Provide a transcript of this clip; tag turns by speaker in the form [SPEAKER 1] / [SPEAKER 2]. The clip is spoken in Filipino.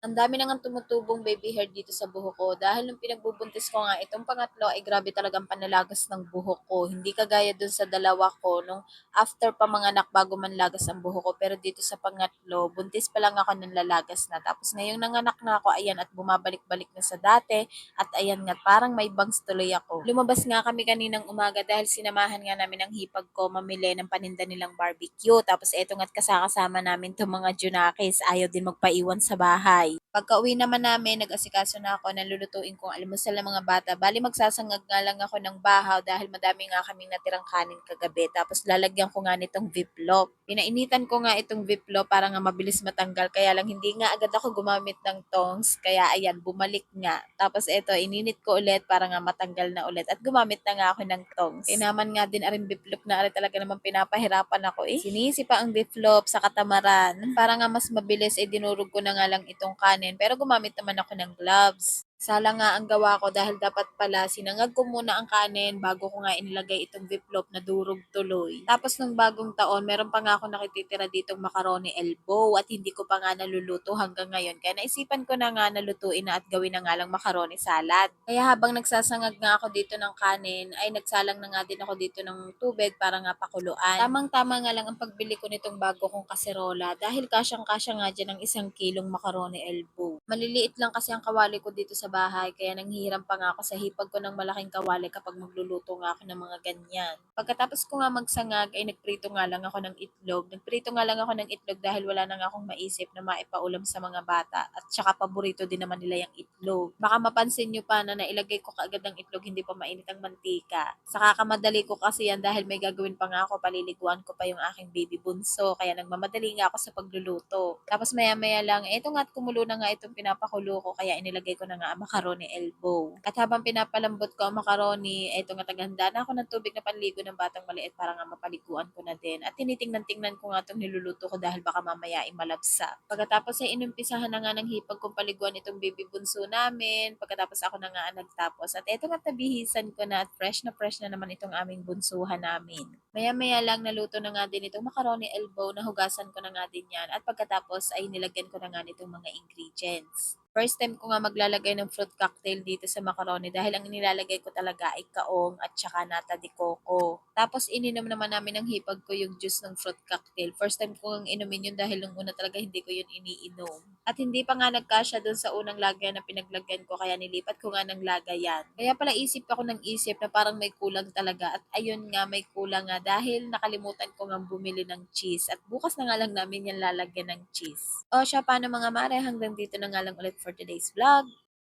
[SPEAKER 1] Ang dami na ngang tumutubong baby hair dito sa buhok ko dahil nung pinagbubuntis ko nga itong pangatlo ay grabe talagang panalagas ng buhok ko. Hindi kagaya dun sa dalawa ko nung after pa manganak bago manlagas ang buhok ko. Pero dito sa pangatlo, buntis pa lang ako ng lalagas na. Tapos ngayong nanganak na ako, ayan at bumabalik-balik na sa dati. At ayan nga, parang may bangs tuloy ako. Lumabas nga kami kaninang umaga dahil sinamahan nga namin ang hipag ko mamili ng paninda nilang barbecue. Tapos eto nga't kasakasama namin itong mga junakis. Ayaw din magpaiwan sa bahay. Pagka-uwi naman namin, nag-asikaso na ako, nalulutuin kong almusal ng mga bata. Bali magsasangag nga lang ako ng bahaw dahil madami nga kaming natirang kanin kagabi. Tapos lalagyan ko nga nitong viplop. Pinainitan ko nga itong viplop para nga mabilis matanggal. Kaya lang hindi nga agad ako gumamit ng tongs. Kaya ayan, bumalik nga. Tapos eto, ininit ko ulit para nga matanggal na ulit. At gumamit na nga ako ng tongs. Kinaman nga din aring viplop na ari talaga naman pinapahirapan ako eh. Sinisi pa ang viplop sa katamaran. Para nga mas mabilis, eh dinurog ko na nga lang itong kanin pero gumamit naman ako ng gloves. Sala nga ang gawa ko dahil dapat pala sinangag ko muna ang kanin bago ko nga inilagay itong viplop na durog tuloy. Tapos nung bagong taon, meron pa nga ako nakititira ditong macaroni elbow at hindi ko pa nga naluluto hanggang ngayon. Kaya naisipan ko na nga nalutuin na at gawin na nga lang macaroni salad. Kaya habang nagsasangag nga ako dito ng kanin, ay nagsalang na nga din ako dito ng tubig para nga pakuluan. Tamang-tama nga lang ang pagbili ko nitong bago kong kaserola dahil kasyang-kasya nga dyan ng 1 kilong macaroni elbow. Maliliit lang kasi ang kawali ko dito sa bahay kaya nanghihiram pa nga ako sa hipag ko ng malaking kawali kapag magluluto nga ako ng mga ganyan. Pagkatapos ko nga magsangag ay nagprito nga lang ako ng itlog. Nagprito nga lang ako ng itlog dahil wala na nga akong maisip na maipaulam sa mga bata at saka paborito din naman nila yung itlog. Baka mapansin nyo pa na nailagay ko kaagad ng itlog hindi pa mainit ang mantika. Sa kakamadali ko kasi yan dahil may gagawin pa nga ako, paliliguan ko pa yung aking baby bunso kaya nagmamadali nga ako sa pagluluto. Tapos maya-maya lang, eto nga at kumulo na nga itong pinapakulo ko kaya inilagay ko na nga ang macaroni elbow. At habang pinapalambot ko ang macaroni, eto nga taghanda na ako ng tubig na panligo ng batang maliit para nga mapaliguan ko na din. At tinitingnan-tingnan ko nga itong niluluto ko dahil baka mamaya ay malabsa. Pagkatapos ay inumpisahan na nga ng hipag kong paliguan itong baby bunso namin. Pagkatapos ako na nga ang nagtapos. At eto nga tabihisan ko na at fresh na naman itong aming bunsuhan namin. Maya-maya lang naluto na nga din itong macaroni elbow, nahugasan ko na nga din yan. At pagkatapos ay nilagyan ko na nga nitong mga ingredients. First time ko nga maglalagay ng fruit cocktail dito sa macaroni dahil ang nilalagay ko talaga ay kaong at saka nata de coco. Tapos ininom naman namin ng hipag ko yung juice ng fruit cocktail. First time ko nga inumin yun dahil nung una talaga hindi ko yun iniinom. At hindi pa nga nagkasya doon sa unang lagayan na pinaglagyan ko kaya nilipat ko nga ng lagayan. Kaya pala isip ako ng isip na parang may kulang talaga at ayun nga may kulang nga dahil nakalimutan ko nga bumili ng cheese at bukas na nga lang namin yan lalagyan ng cheese. O siya, paano mga mare, hanggang dito na nga lang ulit for today's vlog.